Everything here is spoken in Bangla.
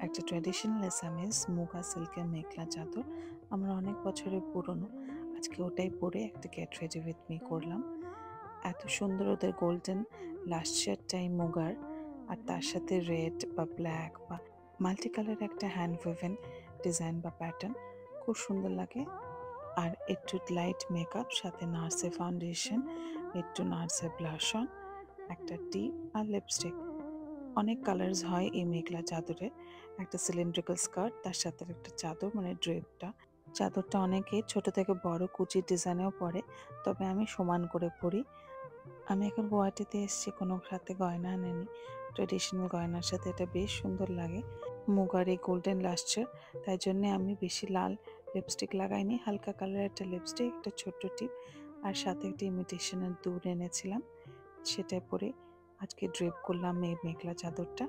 একটা ট্র্যাডিশনাল অ্যাসামিজ মুগা সিল্কের মেখলা চাদর আমার অনেক বছরের পুরনো। আজকে ওটাই পরে একটা গেট রেডি উইথ মি করলাম। এত সুন্দর ওদের গোল্ডেন লাস্ট শেডটাই মুগার, আর তার সাথে রেড বা ব্ল্যাক বা মাল্টি কালার একটা হ্যান্ড ওয়েভেন ডিজাইন বা প্যাটার্ন খুব সুন্দর লাগে। আর একটু লাইট মেকআপ, সাথে নার্সে ফাউন্ডেশন, একটু নার্সে ব্লাশ অন, একটা টিপ আর লিপস্টিক। অনেক কালার্স হয় এই মেখলা চাদরে। একটা সিলিন্ড্রিক্যাল স্কার্ট, তার সাথে একটা চাদর মানে ড্রেপটা। চাদরটা অনেকে ছোট থেকে বড় কুচির ডিজাইনেও পরে, তবে আমি সমান করে পরি। আমি এখন গুয়াহাটিতে এসেছি, কোনো সাথে গয়না আনেনি। ট্রেডিশনাল গয়নার সাথে এটা বেশ সুন্দর লাগে। মুগার এই গোল্ডেন লাস্টার, তাই জন্যে আমি বেশি লাল লিপস্টিক লাগাইনি। হালকা কালারের একটা লিপস্টিক, একটা ছোট্ট টিপ, আর সাথে একটা ইমিটেশনের দুল এনেছিলাম, সেটা পরে আজকে ড্রেপ করলাম এই মেখলা চাদরটা।